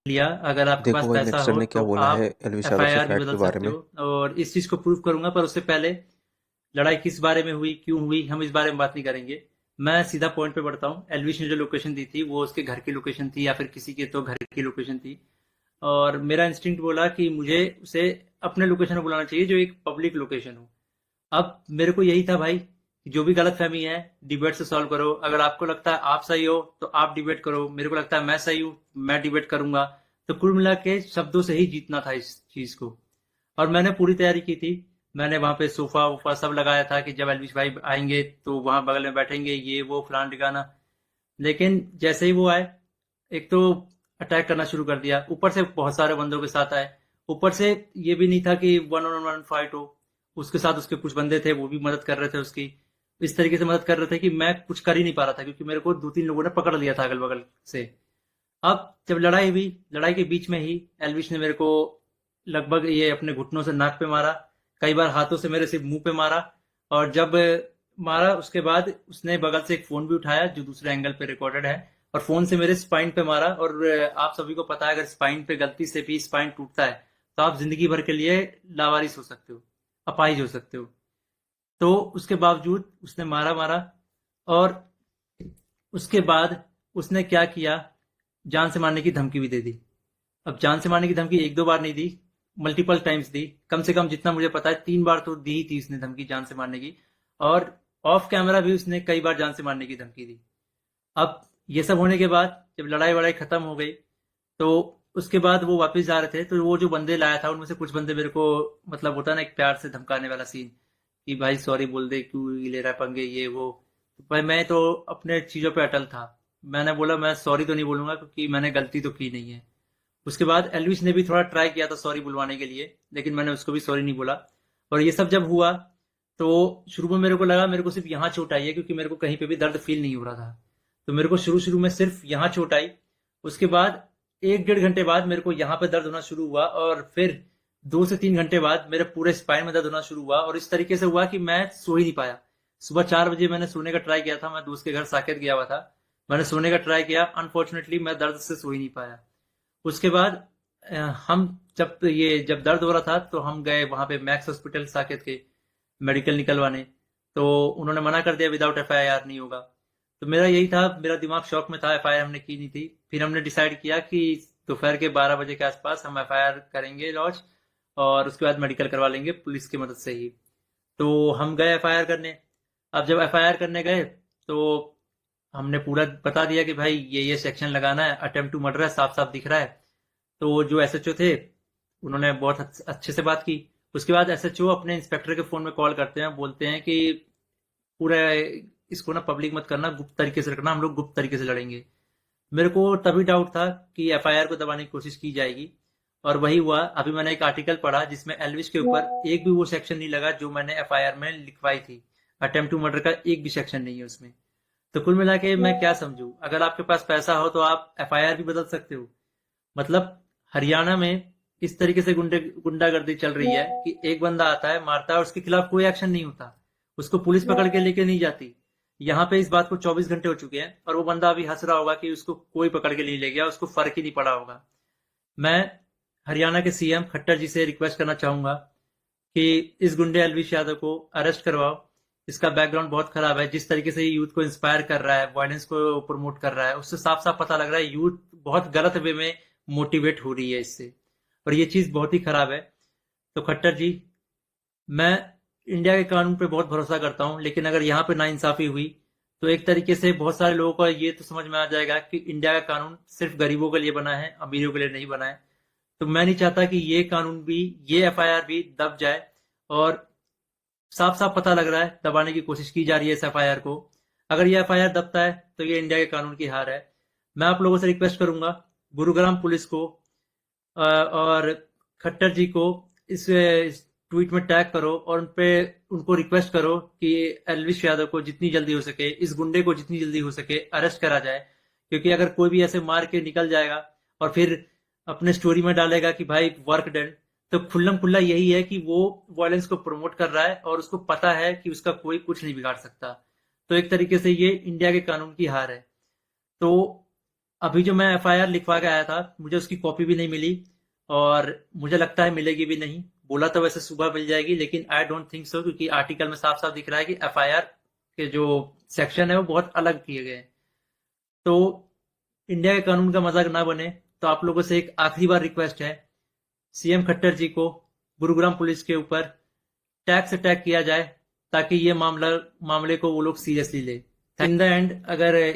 लिया, अगर आपके पास देखो भाई, पैसा नेक्सटर हो ने तो क्या बोला है आप एलविश यादव से एफआईआर भी फ्लैट बदल के बारे सकते में। हो, और इस चीज को प्रूव करूंगा। पर उससे पहले लड़ाई किस बारे में हुई, क्यों हुई, हम इस बारे में बात नहीं करेंगे। मैं सीधा पॉइंट पे बढ़ता हूँ। एलविश ने जो लोकेशन दी थी वो उसके घर की लोकेशन थी या फिर किसी के तो घर की लोकेशन थी। और मेरा इंस्टिंक्ट बोला कि मुझे उसे अपने लोकेशन में बुलाना चाहिए जो एक पब्लिक लोकेशन हो। अब मेरे को यही था भाई कि जो भी गलत फहमी है डिबेट से सॉल्व करो। अगर आपको लगता है आप सही हो तो आप डिबेट करो, मेरे को लगता है मैं सही हूँ, मैं डिबेट करूंगा। तो कुल मिला के शब्दों से ही जीतना था इस चीज को। और मैंने पूरी तैयारी की थी। मैंने वहां पे सोफा वोफा सब लगाया था कि जब एलविश भाई आएंगे तो वहां बगल में बैठेंगे, ये वो फलान ठिकाना। लेकिन जैसे ही वो आए, एक तो अटैक करना शुरू कर दिया, ऊपर से बहुत सारे बंदों के साथ आए। ऊपर से ये भी नहीं था कि वन ऑन वन फाइट हो, उसके साथ उसके कुछ बंदे थे वो भी मदद कर रहे थे उसकी। इस तरीके से मदद कर रहे थे कि मैं कुछ कर ही नहीं पा रहा था, क्योंकि मेरे को दो तीन लोगों ने पकड़ लिया था अगल बगल से। अब जब लड़ाई हुई, लड़ाई के बीच में ही एलविश ने मेरे को लगभग ये अपने घुटनों से नाक पे मारा, कई बार हाथों से मेरे सिर्फ मुंह पे मारा। और जब मारा उसके बाद उसने बगल से एक फोन भी उठाया जो दूसरे एंगल पे रिकॉर्डेड है, और फोन से मेरे स्पाइन पे मारा। और आप सभी को पता है अगर स्पाइन पे गलती से भी स्पाइन टूटता है तो आप जिंदगी भर के लिए लावारिस हो सकते हो, अपाहिज हो सकते हो। तो उसके बावजूद उसने मारा मारा। और उसके बाद उसने क्या किया, जान से मारने की धमकी भी दे दी। अब जान से मारने की धमकी एक दो बार नहीं दी, मल्टीपल टाइम्स दी। कम से कम जितना मुझे पता है 3 बार तो दी ही थी उसने धमकी जान से मारने की। और ऑफ कैमरा भी उसने कई बार जान से मारने की धमकी दी। अब ये सब होने के बाद जब लड़ाई वड़ाई खत्म हो गई तो उसके बाद वो वापस जा रहे थे, तो वो जो बंदे लाया था उनमें से कुछ बंदे मेरे को, मतलब होता है ना एक प्यार से धमकाने वाला सीन, कि भाई सॉरी बोल दे, क्यों ले रहा है पंगे ये वो। तो भाई मैं तो अपने चीजों पे अटल था। मैंने बोला मैं सॉरी तो नहीं बोलूंगा क्योंकि मैंने गलती तो की नहीं है। उसके बाद एलविस ने भी थोड़ा ट्राई किया था सॉरी बुलवाने के लिए, लेकिन मैंने उसको भी सॉरी नहीं बोला। और ये सब जब हुआ तो शुरू में मेरे को लगा मेरे को सिर्फ यहाँ चोट आई है, क्योंकि मेरे को कहीं पे भी दर्द फील नहीं हो रहा था। तो मेरे को शुरू शुरू में सिर्फ यहाँ चोट आई। उसके बाद 1 डेढ़ घंटे बाद मेरे को यहाँ पे दर्द होना शुरू हुआ, और फिर 2 से 3 घंटे बाद मेरे पूरे स्पाइन में दर्द होना शुरू हुआ। और इस तरीके से हुआ कि मैं सो ही नहीं पाया। सुबह 4 बजे मैंने सोने का ट्राई किया था, मैं दोस्त के घर साकेत गया हुआ था। मैंने सोने का ट्राई किया, अनफॉर्चुनेटली मैं दर्द से सो ही नहीं पाया। उसके बाद हम जब दर्द हो रहा था तो हम गए वहां पे मैक्स हॉस्पिटल साकेत के, मेडिकल निकलवाने। तो उन्होंने मना कर दिया विदाउट एफआईआर नहीं होगा। तो मेरा यही था, मेरा दिमाग शॉक में था, एफआईआर हमने की नहीं थी। फिर हमने डिसाइड किया कि दोपहर के 12 बजे के आसपास हम एफआईआर करेंगे लॉन्च, और उसके बाद मेडिकल करवा लेंगे पुलिस की मदद से ही। तो हम गए एफआईआर करने। अब जब एफआईआर करने गए तो हमने पूरा बता दिया कि भाई ये सेक्शन लगाना है, अटेम्प्ट टू मर्डर है, साफ साफ दिख रहा है। तो जो एसएचओ थे उन्होंने बहुत अच्छे से बात की। उसके बाद एसएचओ अपने इंस्पेक्टर के फोन में कॉल करते हैं, बोलते हैं कि पूरा इसको ना पब्लिक मत करना, गुप्त तरीके से रखना, हम लोग गुप्त तरीके से लड़ेंगे। मेरे को तभी डाउट था कि एफआईआर को दबाने की कोशिश की जाएगी। और वही हुआ। अभी मैंने एक आर्टिकल पढ़ा जिसमें एलविश के ऊपर एक भी वो सेक्शन नहीं लगा जो मैंने एफआईआर में लिखवाई थी। अटेम्प्ट टू मर्डर का एक भी सेक्शन नहीं है उसमें। तो कुल मिला के मैं क्या समझू, अगर आपके पास पैसा हो तो आप एफआईआर भी बदल सकते हो। मतलब हरियाणा में इस तरीके से गुंडागर्दी चल रही है कि एक बंदा आता है मारता है और उसके खिलाफ कोई एक्शन नहीं होता, उसको पुलिस पकड़ के लेके नहीं जाती। यहाँ पे इस बात को 24 घंटे हो चुके हैं और वो बंदा अभी हंस रहा होगा कि उसको कोई पकड़ के नहीं ले गया, उसको फर्क ही नहीं पड़ा होगा। मैं हरियाणा के सीएम खट्टर जी से रिक्वेस्ट करना चाहूंगा कि इस गुंडे अलविश यादव को अरेस्ट करवाओ। इसका बैकग्राउंड बहुत खराब है, जिस तरीके से ये यूथ को इंस्पायर कर रहा है, वायलेंस को प्रमोट कर रहा है, उससे साफ साफ पता लग रहा है यूथ बहुत गलत वे में मोटिवेट हो रही है इससे। और ये चीज बहुत ही खराब है। तो खट्टर जी, मैं इंडिया के कानून पे बहुत भरोसा करता हूँ, लेकिन अगर यहाँ पे नाइंसाफी हुई तो एक तरीके से बहुत सारे लोगों को ये तो समझ में आ जाएगा कि इंडिया का कानून सिर्फ गरीबों के लिए बना है, अमीरों के लिए नहीं बना है। तो मैं नहीं चाहता कि ये कानून भी, ये एफआईआर भी दब जाए। और साफ साफ पता लग रहा है दबाने की कोशिश की जा रही है इस एफआईआर को। अगर ये एफआईआर दबता है तो ये इंडिया के कानून की हार है। मैं आप लोगों से रिक्वेस्ट करूंगा, गुरुग्राम पुलिस को और खट्टर जी को इस ट्वीट में टैग करो और उनपे उनको रिक्वेस्ट करो कि एलविश यादव को जितनी जल्दी हो सके, इस गुंडे को जितनी जल्दी हो सके अरेस्ट करा जाए। क्योंकि अगर कोई भी ऐसे मार के निकल जाएगा और फिर अपने स्टोरी में डालेगा कि भाई वर्क डन, तो खुल्लम खुल्ला यही है कि वो वायलेंस को प्रमोट कर रहा है और उसको पता है कि उसका कोई कुछ नहीं बिगाड़ सकता। तो एक तरीके से ये इंडिया के कानून की हार है। तो अभी जो मैं एफआईआर लिखवा के आया था, मुझे उसकी कॉपी भी नहीं मिली और मुझे लगता है मिलेगी भी नहीं। बोला तो वैसे सुबह मिल जाएगी, लेकिन आई डोंट थिंक सो, क्योंकि आर्टिकल में साफ साफ दिख रहा है कि एफआईआर के जो सेक्शन है वो बहुत अलग किए गए हैं। तो इंडिया के कानून का मजाक ना बने, तो आप लोगों से एक आखिरी बार रिक्वेस्ट है, सीएम खट्टर जी को गुरुग्राम पुलिस के ऊपर टैक्स अटैक किया जाए, ताकि ये मामले को वो लोग सीरियसली ले। इन द एंड अगर